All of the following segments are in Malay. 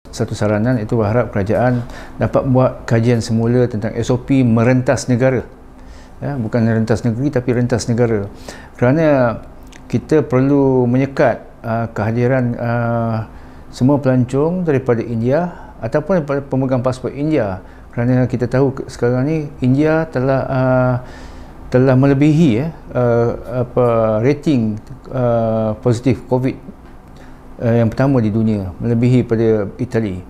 Satu saranan itu berharap kerajaan dapat buat kajian semula tentang SOP merentas negara. Ya, bukan rentas negeri tapi rentas negara. Kerana kita perlu menyekat kehadiran semua pelancong daripada India ataupun daripada pemegang pasport India. Kerana kita tahu sekarang ni India telah melebihi rating positif COVID yang pertama di dunia, melebihi pada Itali.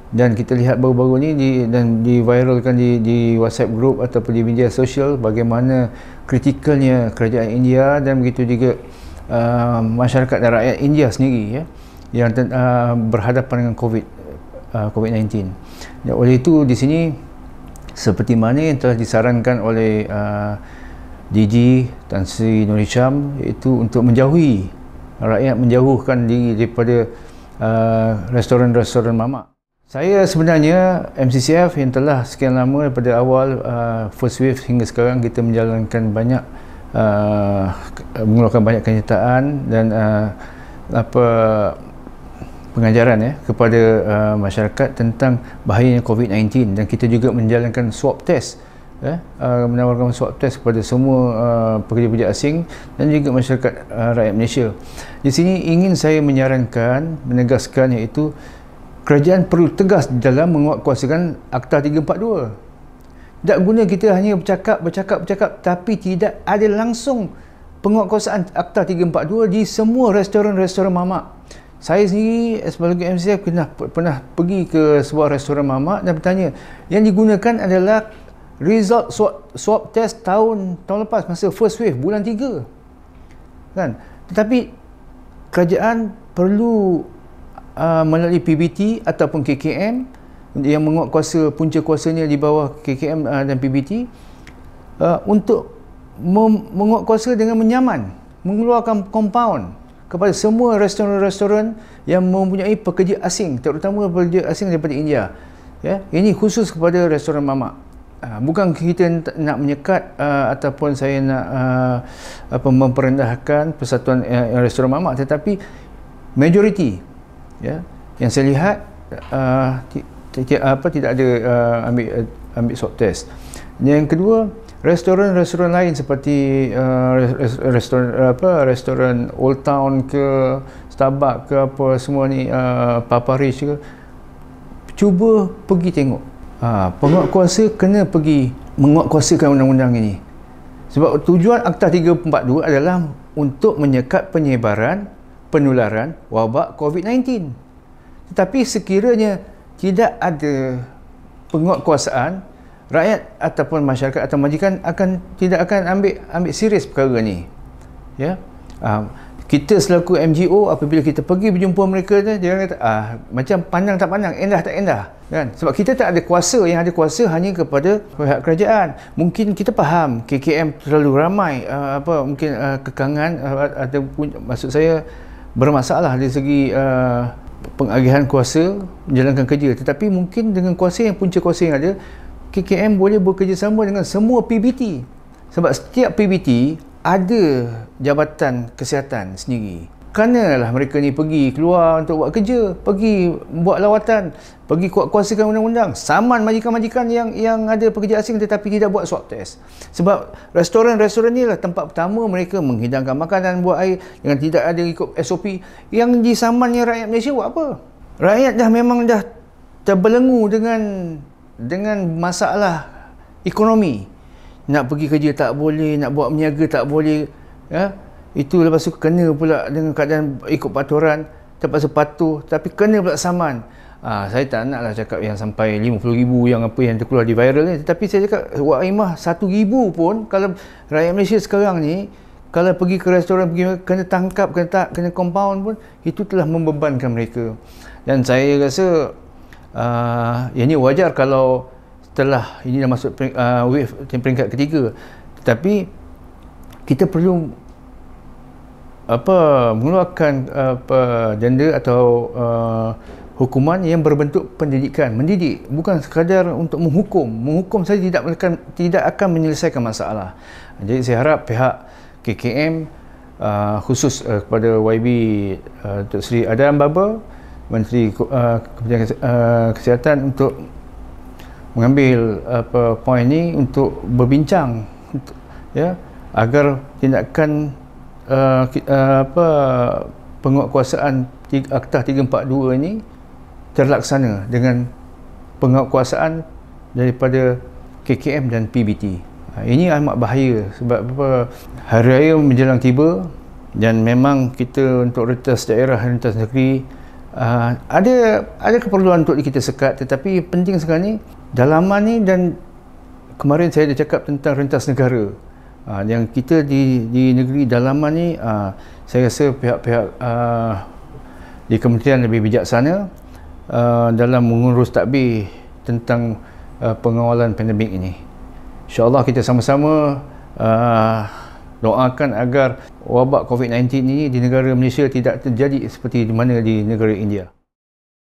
Dan kita lihat baru-baru ni dan diviralkan di WhatsApp group ataupun di media sosial bagaimana kritikalnya kerajaan India dan begitu juga masyarakat dan rakyat India sendiri, ya, yang berhadapan dengan COVID-19. Dan oleh itu di sini seperti mana yang telah disarankan oleh DG Tan Sri Nur Hisham, iaitu untuk menjauhi rakyat, menjauhkan diri daripada restoran-restoran mamak. Saya sebenarnya MCCF yang telah sekian lama daripada awal first wave hingga sekarang kita menjalankan banyak mengeluarkan banyak kenyataan dan pengajaran kepada masyarakat tentang bahayanya COVID-19, dan kita juga menjalankan swab test, menawarkan swab test kepada semua pekerja-pekerja asing dan juga masyarakat rakyat Malaysia. Di sini ingin saya menyarankan, menegaskan, iaitu kerajaan perlu tegas dalam menguatkuasakan Akta 342. Tak guna kita hanya bercakap tapi tidak ada langsung penguatkuasaan Akta 342 di semua restoran-restoran mamak. Saya sendiri sebagai MCF pernah pergi ke sebuah restoran mamak dan bertanya, yang digunakan adalah result swab test tahun lepas masa first wave bulan 3 kan. Tetapi kerajaan perlu melalui PBT ataupun KKM yang menguatkuasa, punca kuasanya di bawah KKM dan PBT, untuk menguatkuasa dengan menyaman, mengeluarkan kompaun kepada semua restoran-restoran yang mempunyai pekerja asing, terutama pekerja asing daripada India. Ya, ini khusus kepada restoran mamak. Bukan kita nak menyekat ataupun saya nak memperendahkan persatuan restoran mamak, tetapi majoriti, ya, yang saya lihat tidak ada ambil swab test. Yang kedua, restoran-restoran lain seperti restoran Old Town ke Starbucks ke apa semua ni, Papa Rich ke, cuba pergi tengok. Penguatkuasa kena pergi menguatkuasakan undang-undang ini. Sebab tujuan Akta 342 adalah untuk menyekat penyebaran penularan wabak COVID-19. Tetapi sekiranya tidak ada penguatkuasaan, rakyat ataupun masyarakat atau majikan tidak akan ambil serius perkara ni. Ya. Kita selaku MGO, apabila kita pergi berjumpa mereka, dia kata macam pandang tak pandang, endah tak endah, kan? Sebab kita tak ada kuasa, yang ada kuasa hanya kepada pihak kerajaan. Mungkin kita faham KKM terlalu ramai, mungkin kekangan ataupun maksud saya bermasalah dari segi pengagihan kuasa menjalankan kerja, tetapi mungkin dengan kuasa yang punca kuasa yang ada, KKM boleh bekerjasama dengan semua PBT. Sebab setiap PBT ada jabatan kesihatan sendiri. Keranalah mereka ni pergi keluar untuk buat kerja, pergi buat lawatan, pergi kuatkuasakan undang-undang, saman majikan-majikan yang ada pekerja asing tetapi tidak buat swab test. Sebab restoran-restoran ni lah tempat pertama mereka menghidangkan makanan, buat air dengan tidak ada ikut SOP. Yang disamannya rakyat Malaysia buat apa? Rakyat memang dah terbelenggu dengan masalah ekonomi. Nak pergi kerja tak boleh, nak buat meniaga tak boleh, ya. Itu lepas tu kena pula dengan keadaan ikut peraturan, terpaksa patuh, tapi kena pula saman. Saya tak naklah cakap yang sampai 50,000 yang terkeluar di viral ni, tetapi saya cakap wak imah 1,000 pun, kalau rakyat Malaysia sekarang ni kalau pergi ke restoran, kena tangkap, kena compound pun, itu telah membebankan mereka. Dan saya rasa yang ni wajar kalau setelah ini dah masuk wave peringkat ketiga, tetapi kita perlu mengeluarkan denda atau hukuman yang berbentuk pendidikan, mendidik, bukan sekadar untuk menghukum saja tidak akan menyelesaikan masalah. Jadi saya harap pihak KKM khusus kepada YB Dr. Sri Adam Baba Menteri Kementerian Kesihatan untuk mengambil poin ini untuk berbincang, ya, agar tindakan penguatkuasaan Aktah 342 ini terlaksana dengan penguatkuasaan daripada KKM dan PBT. Ini amat bahaya sebab hari raya menjelang tiba dan memang kita untuk rentas daerah, rentas negeri ada keperluan untuk kita sekat, tetapi penting sekarang ni dalaman ni, dan kemarin saya dah cakap tentang rentas negara. Yang kita di negeri dalaman ni, saya rasa pihak-pihak di kementerian lebih bijaksana dalam mengurus tadbir tentang pengawalan pandemik ini. InsyaAllah kita sama-sama doakan agar wabak COVID-19 ini di negara Malaysia tidak terjadi seperti di mana di negara India.